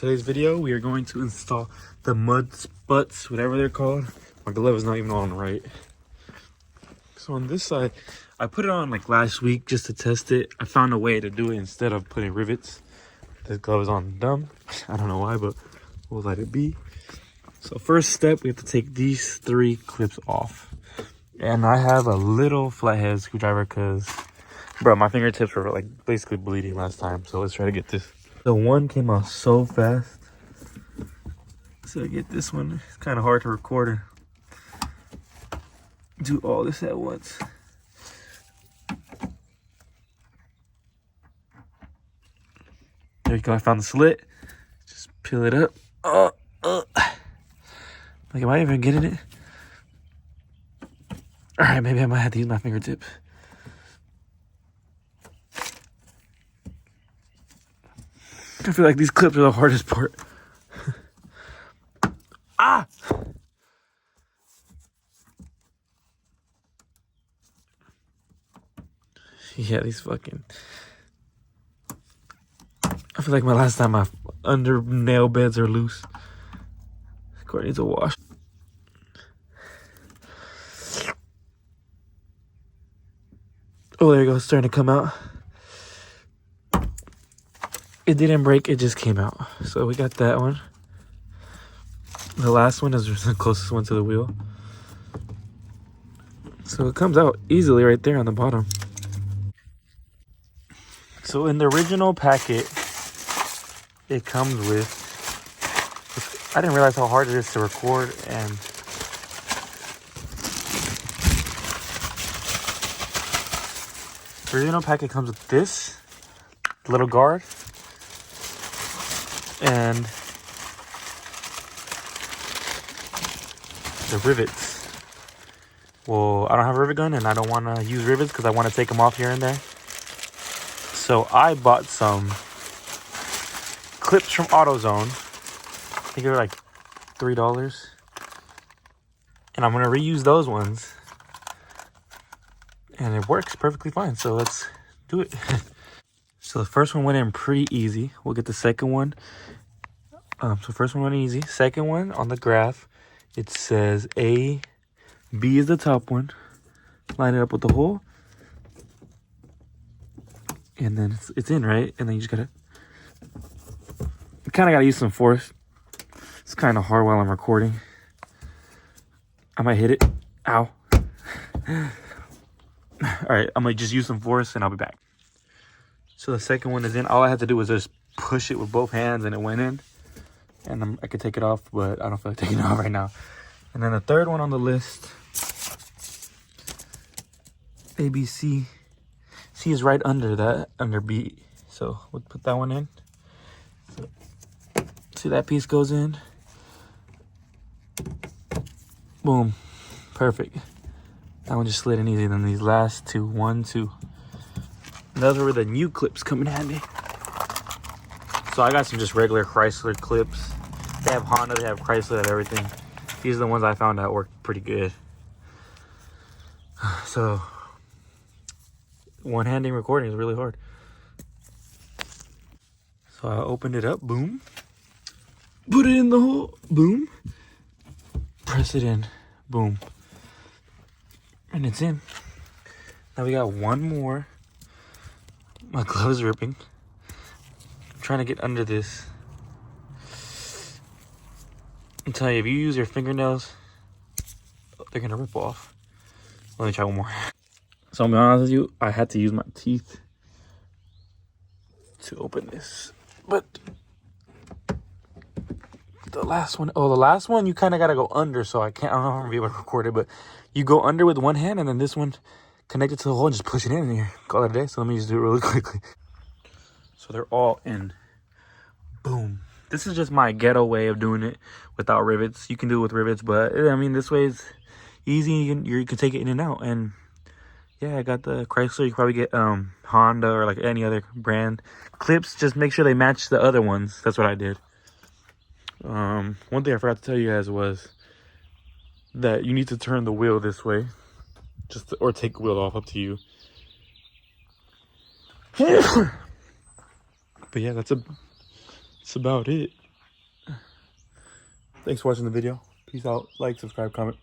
today's video, we are going to install the mud butts, whatever they're called. My glove is not even on right. So on this side, I put it on like last week just to test it. I found a way to do it instead of putting rivets. This glove is on dumb. I don't know why, but we'll let it be. So first step, we have to take these 3 clips off. And I have a little flathead screwdriver because, bro, my fingertips were like basically bleeding last time. So let's try to get this. The one came out so fast. So I get this one. It's kind of hard to record and do all this at once. There you go. I found the slit. Just peel it up. Like, am I even getting it? All right, maybe I might have to use my fingertips. I feel like these clips are the hardest part. Ah! Yeah, these fucking... I feel like my last time my under nail beds are loose. Cord needs a wash. Oh, there you go. It's starting to come out. It didn't break. It just came out. So we got that one. The last one is the closest one to the wheel. So it comes out easily right there on the bottom. So in the original packet, it comes with... I didn't realize how hard it is to record, and the original packet comes with this little guard and the rivets. Well, I don't have a rivet gun and I don't want to use rivets because I want to take them off here and there. So I bought some clips from AutoZone. I think they were like $3. And I'm going to reuse those ones. And it works perfectly fine. So let's do it. So the first one went in pretty easy. We'll get the second one. So first one went easy. Second one on the graph, it says A, B is the top one. Line it up with the hole. And then it's in, right? And then you just gotta... You kind of gotta use some force. It's kind of hard while I'm recording. I might hit it. Ow. Alright, I'm gonna just use some force and I'll be back. So the second one is in. All I had to do was just push it with both hands and it went in. And I could take it off, but I don't feel like taking it off right now. And then the third one on the list, A, B, C. C is right under that, under B. So we'll put that one in. So, see, that piece goes in. Boom. Perfect. That one just slid in easier than these last two. 1, 2. And those are where the new clips come in handy. So I got some just regular Chrysler clips. They have Honda, they have Chrysler, they have everything. These are the ones I found that work pretty good. So one-handing recording is really hard. So I opened it up, boom. Put it in the hole, boom. Press it in, boom. And it's in. Now we got one more. My glove is ripping. I'm trying to get under this. I'm telling you, if you use your fingernails, they're gonna rip off. Let me try one more. So I'm gonna be honest with you, I had to use my teeth to open this. But the last one, you kind of gotta go under, so I don't know if I'm gonna be able to record it, but you go under with one hand and then this one connected to the hole and just push it in here. Call it a day. So let me just do it really quickly. So they're all in. Boom. This is just my ghetto way of doing it without rivets. You can do it with rivets, but I mean, this way is easy. You can take it in and out. And yeah, I got the Chrysler. You can probably get Honda or like any other brand clips. Just make sure they match the other ones. That's what I did. One thing I forgot to tell you guys was that you need to turn the wheel this way, or take the wheel off, up to you. But yeah, that's about it. Thanks for watching the video. Peace out. Like, subscribe, comment.